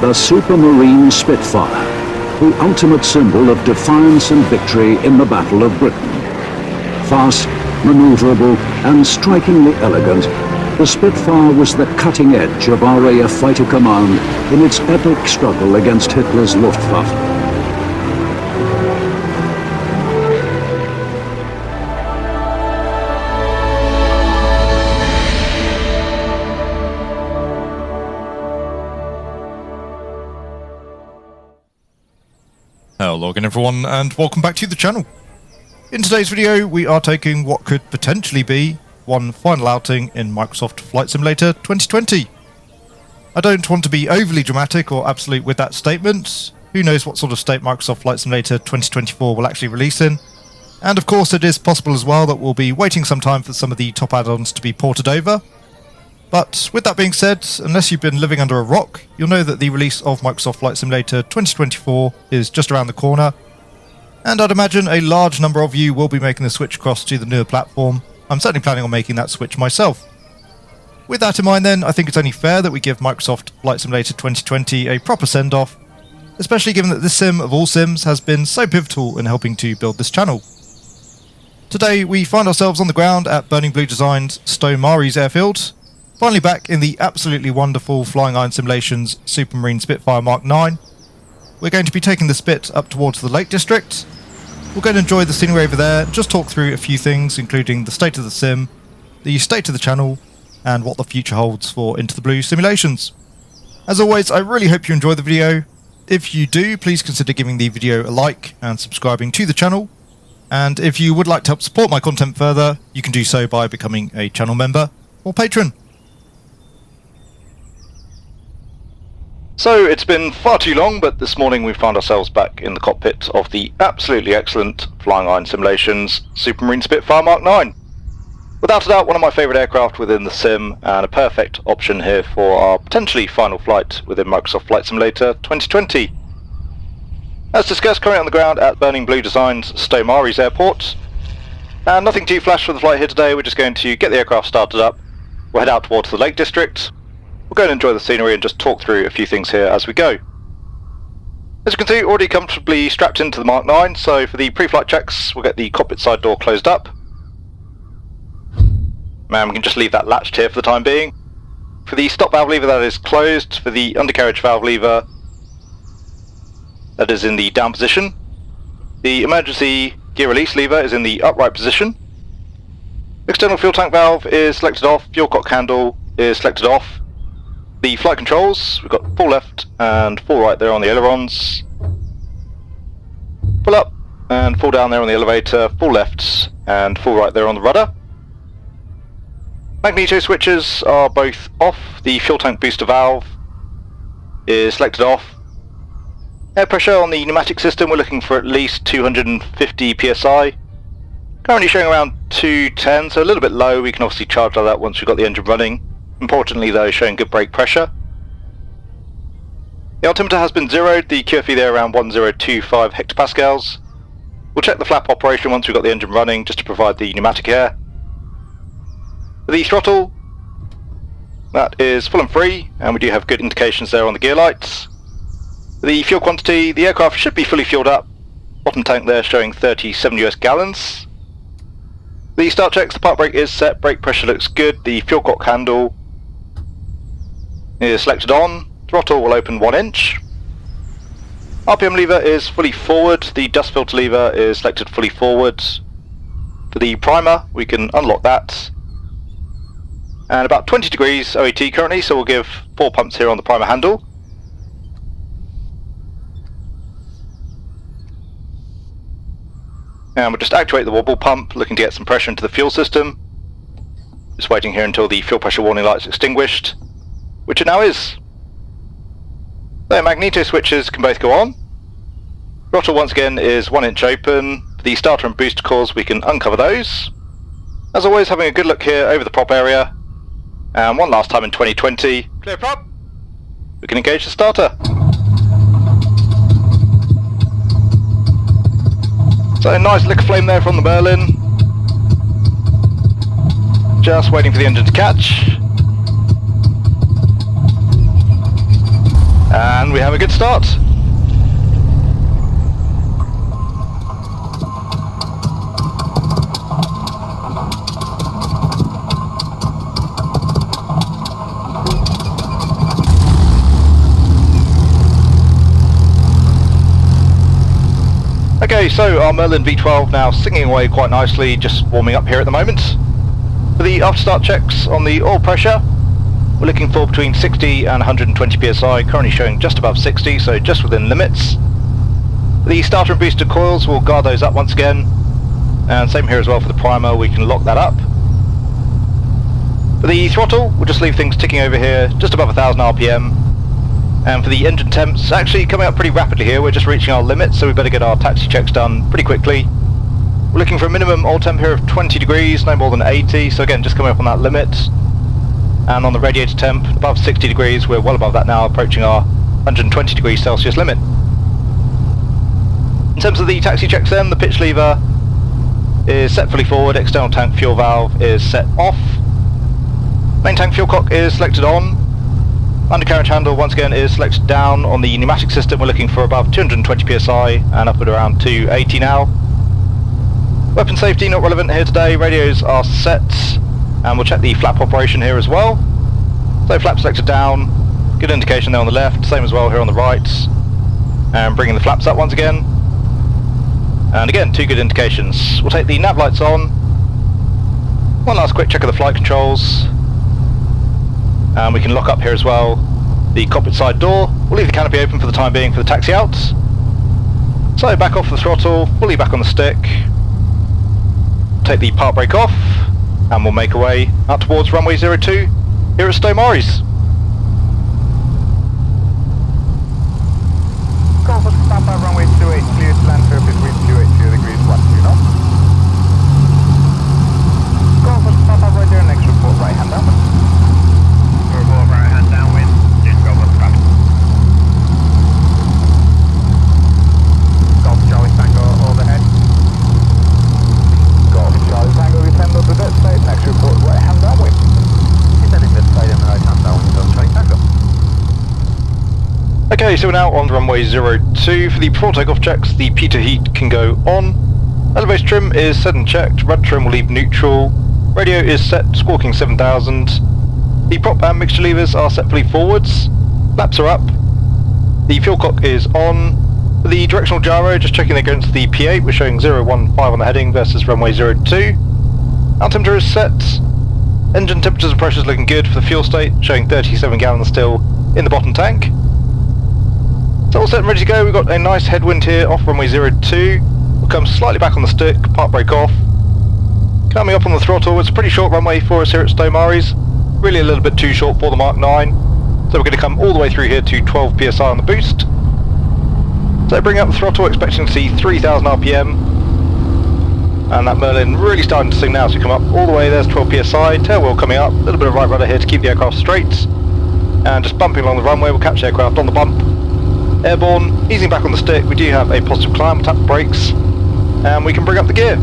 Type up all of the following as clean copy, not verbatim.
the Supermarine Spitfire, the ultimate symbol of defiance and victory in the Battle of Britain. Fast, maneuverable, and strikingly elegant, the Spitfire was the cutting edge of RAF Fighter Command in its epic struggle against Hitler's Luftwaffe. Hello again everyone, and welcome back to the channel. In today's video we are taking what could potentially be one final outing in Microsoft Flight Simulator 2020. I don't want to be overly dramatic or absolute with that statement. Who knows what sort of state Microsoft Flight Simulator 2024 will actually release in. And of course it is possible as well that we'll be waiting some time for some of the top add-ons to be ported over. But with that being said, unless you've been living under a rock, you'll know that the release of Microsoft Flight Simulator 2024 is just around the corner, and I'd imagine a large number of you will be making the switch across to the newer platform. I'm certainly planning on making that switch myself. With that in mind then, I think it's only fair that we give Microsoft Flight Simulator 2020 a proper send-off, especially given that this sim of all sims has been so pivotal in helping to build this channel. Today we find ourselves on the ground at Burning Blue Design's Stow airfield, finally back in the absolutely wonderful FlyingIron Simulations Supermarine Spitfire MK IX. We're going to be taking the Spit up towards the Lake District. We'll go and enjoy the scenery over there, just talk through a few things including the state of the sim, the state of the channel, and what the future holds for Into the Blue Simulations. As always, I really hope you enjoy the video. If you do, please consider giving the video a like and subscribing to the channel. And if you would like to help support my content further, you can do so by becoming a channel member or patron. So it's been far too long, but this morning we found ourselves back in the cockpit of the absolutely excellent FlyingIron Simulations Supermarine Spitfire MK IX. Without a doubt one of my favourite aircraft within the sim, and a perfect option here for our potentially final flight within Microsoft Flight Simulator 2020. As discussed, currently on the ground at Burning Blue Design's Stow Airport. And nothing too flash for the flight here today, we're just going to get the aircraft started up, we'll head out towards the Lake District. We'll go and enjoy the scenery and just talk through a few things here as we go. As you can see, already comfortably strapped into the MK IX, so for the pre-flight checks we'll get the cockpit side door closed up. Man, we can just leave that latched here for the time being. For the stop valve lever, that is closed. For the undercarriage valve lever, that is in the down position. The emergency gear release lever is in the upright position. External fuel tank valve is selected off, fuel cock handle is selected off. The flight controls, we've got full left and full right there on the ailerons. Full up and full down there on the elevator, full left and full right there on the rudder. Magneto switches are both off, the fuel tank booster valve is selected off. Air pressure on the pneumatic system, we're looking for at least 250 psi. Currently showing around 210, so a little bit low. We can obviously charge that once we've got the engine running. Importantly though, showing good brake pressure. The altimeter has been zeroed, the QFE there around 1025 hectopascals. We'll check the flap operation once we've got the engine running, just to provide the pneumatic air. The throttle, that is full and free, and we do have good indications there on the gear lights. The fuel quantity, the aircraft should be fully fueled up. Bottom tank there showing 37 US gallons. The start checks, the park brake is set, brake pressure looks good, the fuel cock handle is selected on, throttle will open 1 inch. RPM lever is fully forward, the dust filter lever is selected fully forward. For the primer, we can unlock that. And about 20 degrees OET currently, so we'll give 4 pumps here on the primer handle. And we'll just actuate the wobble pump, looking to get some pressure into the fuel system. Just waiting here until the fuel pressure warning light is extinguished, which it now is. The magneto switches can both go on. Throttle once again is 1 inch open. For the starter and booster cores we can uncover those. As always, having a good look here over the prop area. And one last time in 2020. Clear prop. We can engage the starter. So a nice lick of flame there from the Merlin. Just waiting for the engine to catch. And we good start. Okay, so our Merlin V12 now singing away quite nicely, just warming up here at the moment. For the after start checks on the oil pressure, we're looking for between 60 and 120 psi, currently showing just above 60, so just within limits. The starter and booster coils, we'll guard those up once again, and same here as well for the primer, we can lock that up. For the throttle, we'll just leave things ticking over here, just above 1000 RPM. And for the engine temps, actually coming up pretty rapidly here, we're just reaching our limit, so we better get our taxi checks done pretty quickly. We're looking for a minimum oil temp here of 20 degrees, no more than 80, so again, just coming up on that limit. And on the radiator temp, above 60 degrees, we're well above that now, approaching our 120 degrees Celsius limit. In terms of the taxi checks then, the pitch lever is set fully forward, external tank fuel valve is set off. Main tank fuel cock is selected on. Undercarriage handle once again is selected down. On the pneumatic system we're looking for above 220 psi and up at around 280 now. Weapon safety not relevant here today, radios are set and we'll check the flap operation here as well. So flap selected down, good indication there on the left, same as well here on the right. And bringing the flaps up once again. And again, two good indications. We'll take the nav lights on. One last quick check of the flight controls. And we can lock up here as well the cockpit side door. We'll leave the canopy open for the time being for the taxi out. So back off the throttle, fully back on the stick. Take the park brake off and we'll make our way out towards runway 02 here at Stow. Golf Papa, runway 28, clear to land surface wind 280 degrees 12 knots. Golf Papa, right there, next report right hand down. Report right hand downwind, in Golf Papa. Golf Charlie Tango overhead. Golf Charlie Tango, we send up to that side, next report right hand downwind. Descending this side and right hand downwind on Charlie Tango. Okay, so we're now on runway 02. For the before takeoff checks, the pitot heat can go on. Elevation trim is set and checked, rudder trim will leave neutral. Radio is set, squawking 7000. The prop and mixture levers are set fully forwards. Flaps are up. The fuel cock is on. For the directional gyro, just checking against the P8, we're showing 015 on the heading versus runway 02. Altimeter is set. Engine temperatures and pressures looking good for the fuel state, showing 37 gallons still in the bottom tank. So all set and ready to go. We've got a nice headwind here off runway 02. We'll come slightly back on the stick, park brake off. Coming up on the throttle, it's a pretty short runway for us here at Stow. Really a little bit too short for the Mark 9. So we're going to come all the way through here to 12 psi on the boost. So bring up the throttle, expecting to see 3000 RPM. And that Merlin really starting to sing now, so we come up all the way, there's 12 psi, tail wheel coming up, a little bit of right rudder here to keep the aircraft straight. And just bumping along the runway, we'll catch the aircraft on the bump. Airborne, easing back on the stick, we do have a positive climb, we'll tap the brakes, and we can bring up the gear.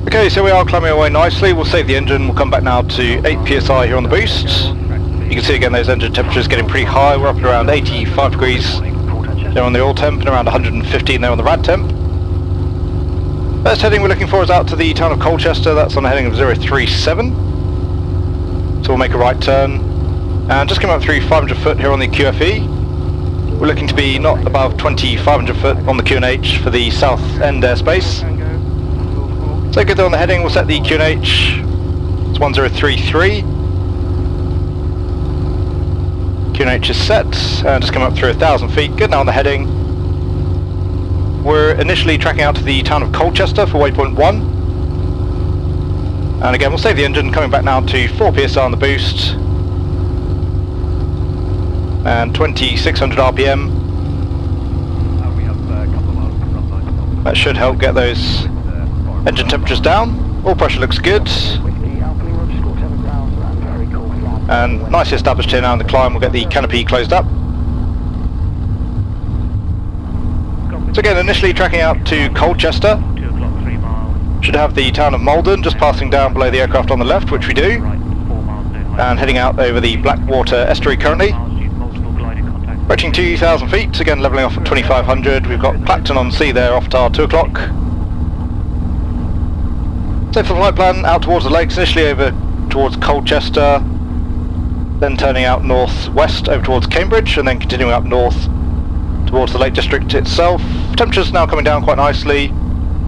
Okay, so we are climbing away nicely. We'll save the engine. We'll come back now to 8 psi here on the boost. You can see again those engine temperatures getting pretty high. We're up at around 85 degrees there on the oil temp and around 115 there on the rad temp. First heading we're looking for is out to the town of Colchester. That's on a heading of 037. So we'll make a right turn and just come up through 500 foot here on the QFE. We're looking to be not above 2,500 foot on the QNH for the south end airspace. So good there on the heading, we'll set the QNH. It's 1033. QNH is set, and just come up through 1,000 feet. Good now on the heading. We're initially tracking out to the town of Colchester for waypoint 1. And again, we'll save the engine, coming back now to 4 PSI on the boost. And 2,600 RPM. That should help get those engine temperatures down. All pressure looks good. And nicely established here now in the climb, we'll get the canopy closed up. So again, initially tracking out to Colchester. Should have the town of Malden just passing down below the aircraft on the left, which we do. And heading out over the Blackwater estuary currently. Approaching 2,000 feet, again levelling off at 2,500. We've got Clacton on sea there off tar 2 o'clock. So for the flight plan, out towards the lakes, initially over towards Colchester, then turning out northwest over towards Cambridge, and then continuing up north towards the Lake District itself. Temperatures now coming down quite nicely.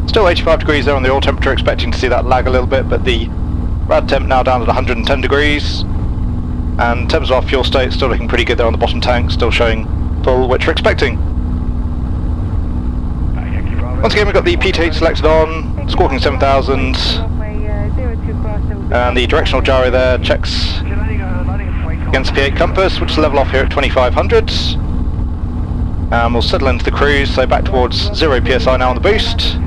Still 85 degrees there on the oil temperature, expecting to see that lag a little bit, but the rad temp now down at 110 degrees. And in terms of our fuel state, still looking pretty good there on the bottom tank, still showing full, which we're expecting. Once again, we've got the PT8 selected on, squawking 7,000. And the directional gyro there checks against the P8 compass, which is level off here at 2,500. And we'll settle into the cruise, so back towards 0 PSI now on the boost.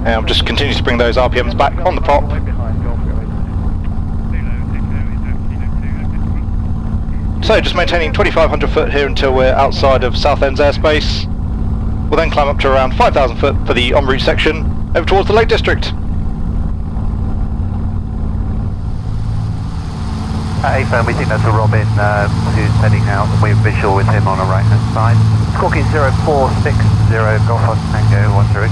And we'll just continue to bring those RPMs back on the prop. So just maintaining 2,500 foot here until we're outside of Southend's airspace. We'll then climb up to around 5,000 foot for the en route section over towards the Lake District. A-firm, we think that's a Robin who's heading out. We're visual with him on the right hand side. Squawking 0460, Golf Oscar Tango 10.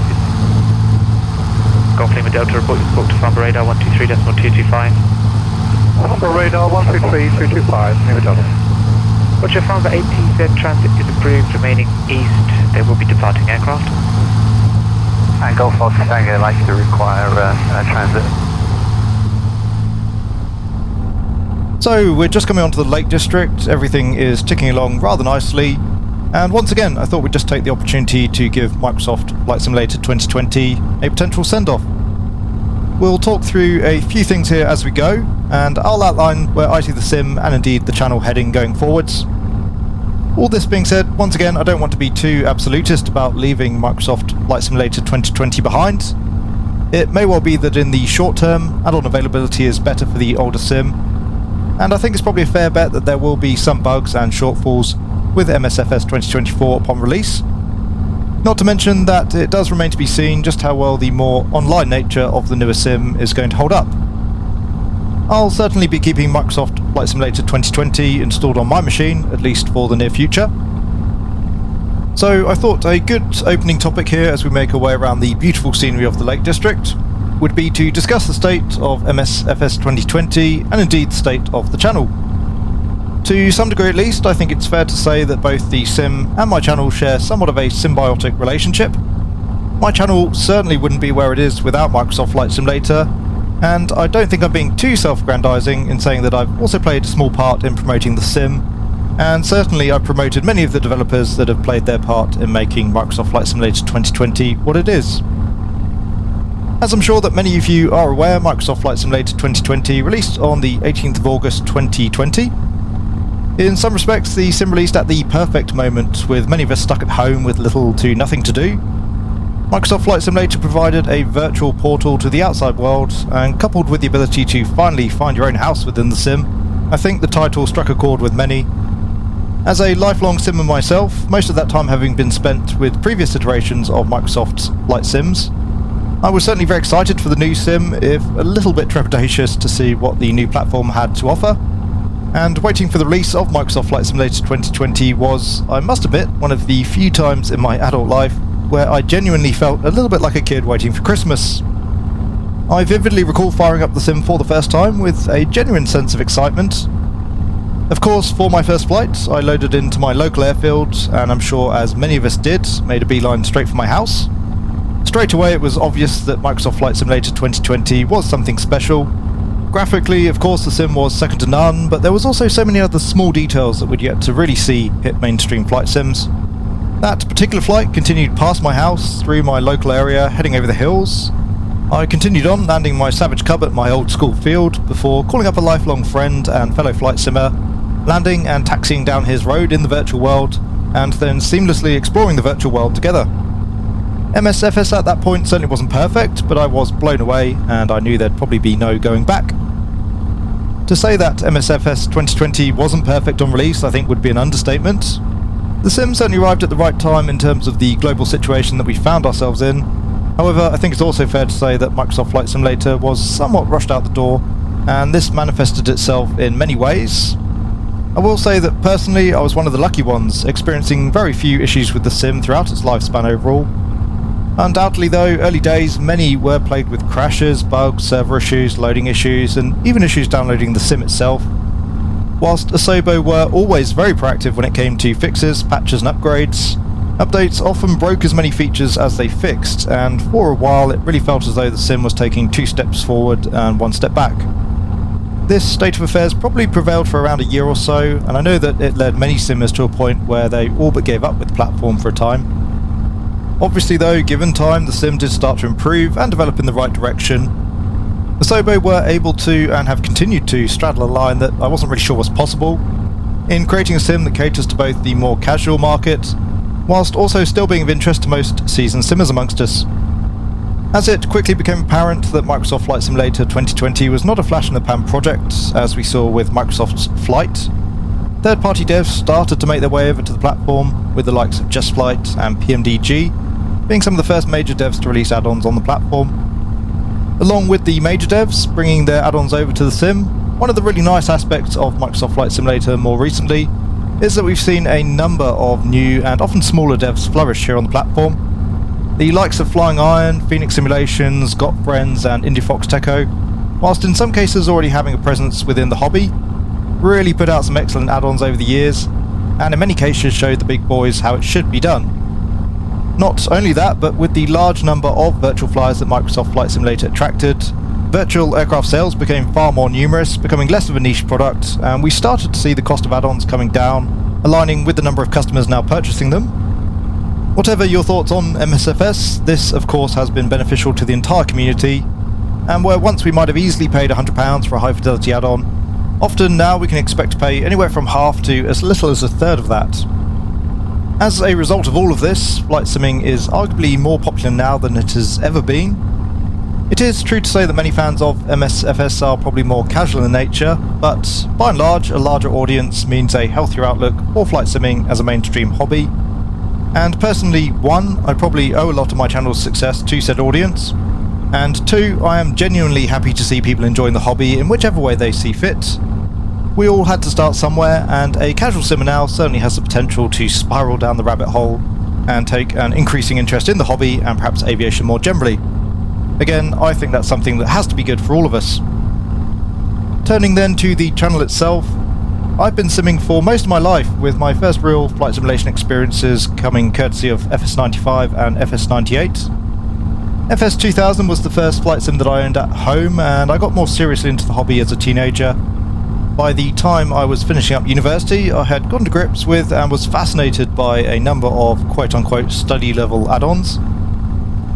Golf Lima Delta report, you spoke to Farnborough Radar 123.225. Farnborough Radar 123.225, Lima Delta. Roger, Farnborough 80Z transit is approved, remaining east. They will be departing aircraft. And Golf Oscar Tango likes to require transit. So we're just coming onto the Lake District, everything is ticking along rather nicely, and once again I thought we'd just take the opportunity to give Microsoft Flight Simulator 2020 a potential send-off. We'll talk through a few things here as we go, and I'll outline where I see the sim and indeed the channel heading going forwards. All this being said, once again I don't want to be too absolutist about leaving Microsoft Flight Simulator 2020 behind. It may well be that in the short term, add-on availability is better for the older sim, and I think it's probably a fair bet that there will be some bugs and shortfalls with MSFS 2024 upon release. Not to mention that it does remain to be seen just how well the more online nature of the newer sim is going to hold up. I'll certainly be keeping Microsoft Flight Simulator 2020 installed on my machine, at least for the near future. So I thought a good opening topic here as we make our way around the beautiful scenery of the Lake District would be to discuss the state of MSFS 2020 and indeed the state of the channel. To some degree at least, I think it's fair to say that both the sim and my channel share somewhat of a symbiotic relationship. My channel certainly wouldn't be where it is without Microsoft Flight Simulator, and I don't think I'm being too self-aggrandizing in saying that I've also played a small part in promoting the sim, and certainly I've promoted many of the developers that have played their part in making Microsoft Flight Simulator 2020 what it is. As I'm sure that many of you are aware, Microsoft Flight Simulator 2020 released on the 18th of August 2020. In some respects, the sim released at the perfect moment, with many of us stuck at home with little to nothing to do. Microsoft Flight Simulator provided a virtual portal to the outside world, and coupled with the ability to finally find your own house within the sim, I think the title struck a chord with many. As a lifelong simmer myself, most of that time having been spent with previous iterations of Microsoft's Flight Sims, I was certainly very excited for the new sim, if a little bit trepidatious to see what the new platform had to offer. And waiting for the release of Microsoft Flight Simulator 2020 was, I must admit, one of the few times in my adult life where I genuinely felt a little bit like a kid waiting for Christmas. I vividly recall firing up the sim for the first time with a genuine sense of excitement. Of course, for my first flight, I loaded into my local airfield, and I'm sure as many of us did, made a beeline straight for my house. Straight away it was obvious that Microsoft Flight Simulator 2020 was something special. Graphically, of course, the sim was second to none, but there was also so many other small details that we'd yet to really see hit mainstream flight sims. That particular flight continued past my house, through my local area, heading over the hills. I continued on, landing my Savage Cub at my old school field, before calling up a lifelong friend and fellow flight simmer, landing and taxiing down his road in the virtual world, and then seamlessly exploring the virtual world together. MSFS at that point certainly wasn't perfect, but I was blown away, and I knew there'd probably be no going back. To say that MSFS 2020 wasn't perfect on release, I think would be an understatement. The sim certainly arrived at the right time in terms of the global situation that we found ourselves in. However, I think it's also fair to say that Microsoft Flight Simulator was somewhat rushed out the door, and this manifested itself in many ways. I will say that personally I was one of the lucky ones, experiencing very few issues with the sim throughout its lifespan overall. Undoubtedly though, early days many were plagued with crashes, bugs, server issues, loading issues, and even issues downloading the sim itself. Whilst Asobo were always very proactive when it came to fixes, patches and upgrades, updates often broke as many features as they fixed, and for a while it really felt as though the sim was taking 2 steps forward and 1 step back. This state of affairs probably prevailed for around a year or so, and I know that it led many simmers to a point where they all but gave up with the platform for a time. Obviously though, given time, the sim did start to improve and develop in the right direction. Asobo were able to, and have continued to, straddle a line that I wasn't really sure was possible, in creating a sim that caters to both the more casual market, whilst also still being of interest to most seasoned simmers amongst us. As it quickly became apparent that Microsoft Flight Simulator 2020 was not a flash-in-the-pan project, as we saw with Microsoft's Flight, third-party devs started to make their way over to the platform, with the likes of Just Flight and PMDG being some of the first major devs to release add-ons on the platform. Along with the major devs bringing their add-ons over to the sim, one of the really nice aspects of Microsoft Flight Simulator more recently is that we've seen a number of new and often smaller devs flourish here on the platform. The likes of FlyingIron, Phoenix Simulations, Got Friends and IndieFox Techo, whilst in some cases already having a presence within the hobby, really put out some excellent add-ons over the years, and in many cases showed the big boys how it should be done. Not only that, but with the large number of virtual flyers that Microsoft Flight Simulator attracted, virtual aircraft sales became far more numerous, becoming less of a niche product, and we started to see the cost of add-ons coming down, aligning with the number of customers now purchasing them. Whatever your thoughts on MSFS, this of course has been beneficial to the entire community, and where once we might have easily paid £100 for a high fidelity add-on, often now we can expect to pay anywhere from half to as little as a third of that. As a result of all of this, flight simming is arguably more popular now than it has ever been. It is true to say that many fans of MSFS are probably more casual in nature, but by and large a larger audience means a healthier outlook for flight simming as a mainstream hobby. And personally, 1, I probably owe a lot of my channel's success to said audience, and 2, I am genuinely happy to see people enjoying the hobby in whichever way they see fit. We all had to start somewhere, and a casual simmer now certainly has the potential to spiral down the rabbit hole and take an increasing interest in the hobby and perhaps aviation more generally. Again, I think that's something that has to be good for all of us. Turning then to the channel itself, I've been simming for most of my life, with my first real flight simulation experiences coming courtesy of FS95 and FS98. FS2000 was the first flight sim that I owned at home, and I got more seriously into the hobby as a teenager. By the time I was finishing up university, I had gotten to grips with and was fascinated by a number of quote-unquote study-level add-ons.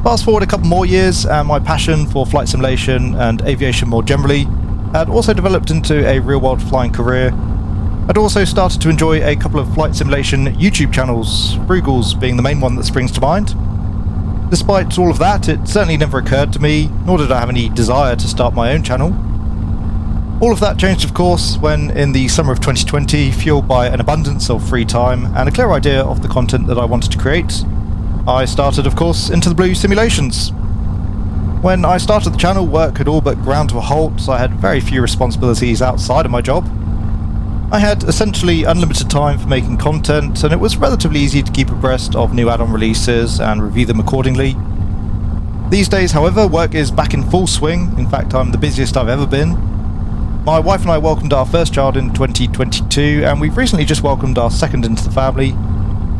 Fast forward a couple more years, and my passion for flight simulation and aviation more generally had also developed into a real-world flying career. I'd also started to enjoy a couple of flight simulation YouTube channels, Frugal's being the main one that springs to mind. Despite all of that, it certainly never occurred to me, nor did I have any desire to start my own channel. All of that changed of course when, in the summer of 2020, fueled by an abundance of free time and a clear idea of the content that I wanted to create, I started of course Into the Blue Simulations. When I started the channel, work had all but ground to a halt, so I had very few responsibilities outside of my job. I had essentially unlimited time for making content, and it was relatively easy to keep abreast of new add-on releases and review them accordingly. These days, however, work is back in full swing. In fact, I'm the busiest I've ever been. My wife and I welcomed our first child in 2022, and we've recently just welcomed our second into the family.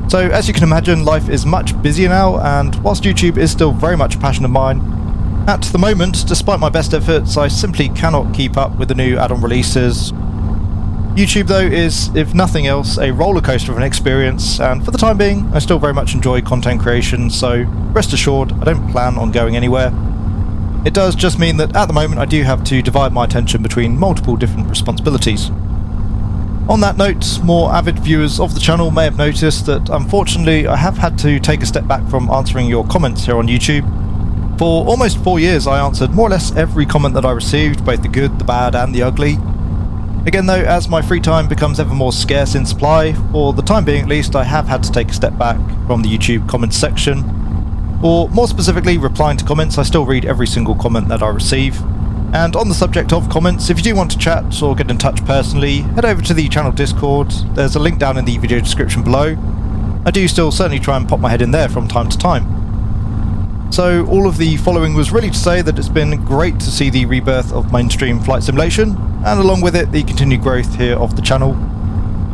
So as you can imagine, life is much busier now, and whilst YouTube is still very much a passion of mine, at the moment, despite my best efforts, I simply cannot keep up with the new add-on releases. YouTube though is, if nothing else, a roller coaster of an experience, and for the time being, I still very much enjoy content creation, so rest assured I don't plan on going anywhere. It does just mean that at the moment I do have to divide my attention between multiple different responsibilities. On that note, more avid viewers of the channel may have noticed that unfortunately I have had to take a step back from answering your comments here on YouTube. For almost 4 years I answered more or less every comment that I received, both the good, the bad and the ugly. Again though, as my free time becomes ever more scarce in supply, for the time being at least, I have had to take a step back from the YouTube comments section. Or more specifically, replying to comments, I still read every single comment that I receive. And on the subject of comments, if you do want to chat or get in touch personally, head over to the channel Discord. There's a link down in the video description below. I do still certainly try and pop my head in there from time to time. So all of the following was really to say that it's been great to see the rebirth of mainstream flight simulation, and along with it the continued growth here of the channel.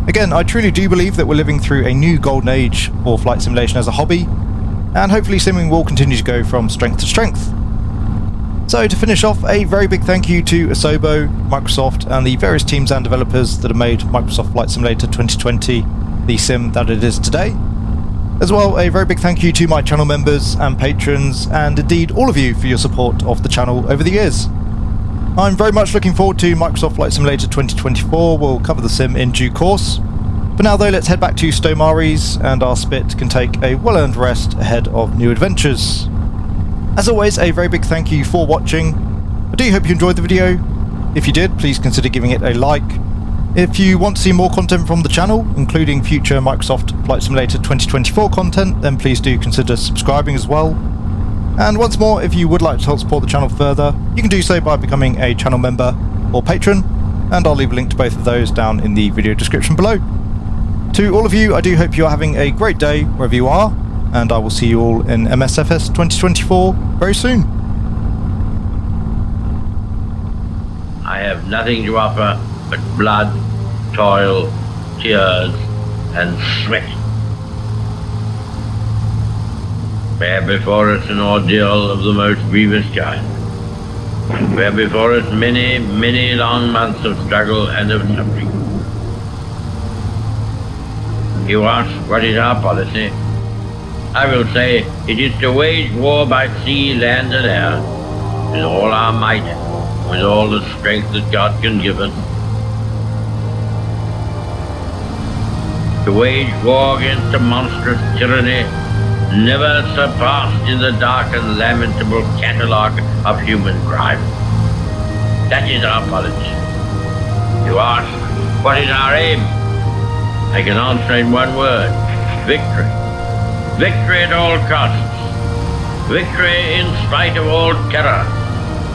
Again, I truly do believe that we're living through a new golden age for flight simulation as a hobby, and hopefully simming will continue to go from strength to strength. So to finish off, a very big thank you to Asobo, Microsoft and the various teams and developers that have made Microsoft Flight Simulator 2020 the sim that it is today. As well, a very big thank you to my channel members and patrons, and indeed all of you for your support of the channel over the years. I'm very much looking forward to Microsoft Flight Simulator 2024, we'll cover the sim in due course. For now though, let's head back to Stow Maris, and our Spit can take a well-earned rest ahead of new adventures. As always, a very big thank you for watching. I do hope you enjoyed the video. If you did, please consider giving it a like. If you want to see more content from the channel, including future Microsoft Flight Simulator 2024 content, then please do consider subscribing as well. And once more, if you would like to help support the channel further, you can do so by becoming a channel member or patron, and I'll leave a link to both of those down in the video description below. To all of you, I do hope you are having a great day wherever you are, and I will see you all in MSFS 2024 very soon. I have nothing to offer but blood, toil, tears, and sweat. Bear before us an ordeal of the most grievous kind. Bear before us many, many long months of struggle and of suffering. You ask, what is our policy? I will say, it is to wage war by sea, land, and air, with all our might, with all the strength that God can give us. To wage war against a monstrous tyranny, never surpassed in the dark and lamentable catalogue of human crime. That is our policy. You ask, what is our aim? I can answer in one word, victory. Victory at all costs. Victory in spite of all terror.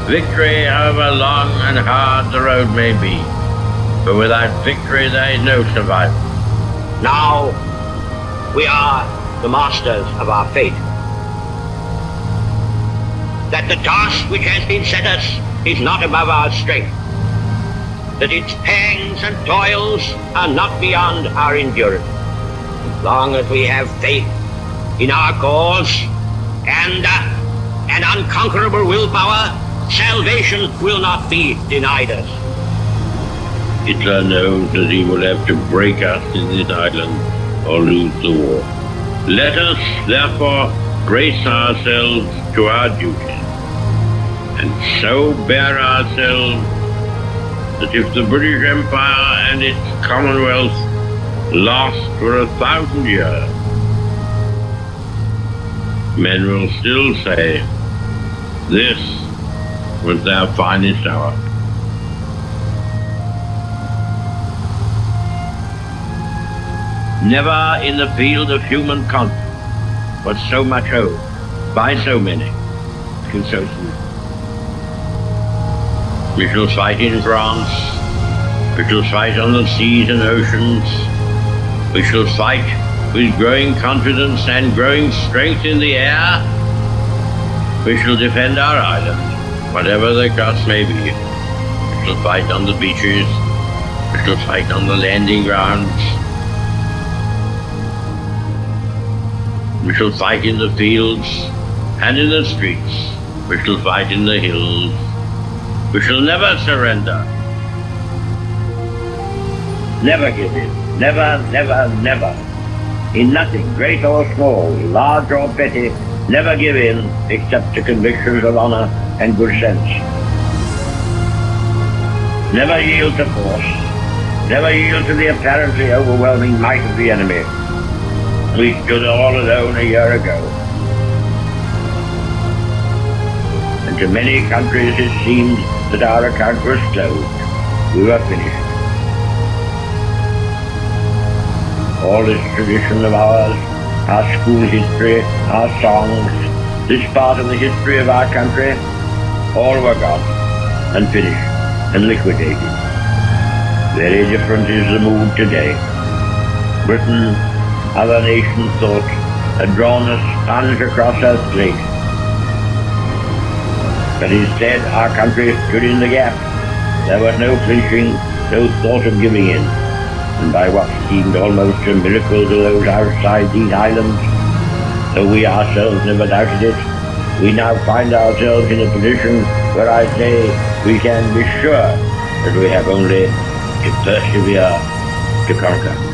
Victory however long and hard the road may be. For without victory there is no survival. Now we are the masters of our fate. That the task which has been set us is not above our strength. That its pangs and toils are not beyond our endurance. As long as we have faith in our cause and an unconquerable willpower, salvation will not be denied us. Hitler knows that he will have to break us in this island or lose the war. Let us, therefore, brace ourselves to our duties, and so bear ourselves that if the British Empire and its Commonwealth last for 1,000 years, men will still say, this was their finest hour. Never in the field of human conflict was so much hope by so many to so few. We shall fight in France, we shall fight on the seas and oceans, we shall fight with growing confidence and growing strength in the air. We shall defend our island, whatever the cost may be. We We shall fight on the beaches. We shall fight on the landing grounds. We shall fight in the fields and in the streets. We shall fight in the hills. We shall never surrender. Never give in. Never, never, never. In nothing, great or small, large or petty, never give in except to convictions of honor and good sense. Never yield to force. Never yield to the apparently overwhelming might of the enemy. We stood all alone a year ago. And to many countries it seemed that our account was closed. We were finished. All this tradition of ours, our school history, our songs, this part of the history of our country, all were gone and finished and liquidated. Very different is the mood today. Britain, other nations thought, had drawn a sponge across her slate. But instead our country stood in the gap. There was no flinching, no thought of giving in. And by what seemed almost a miracle to those outside these islands, though we ourselves never doubted it, we now find ourselves in a position where I say we can be sure that we have only to persevere to conquer.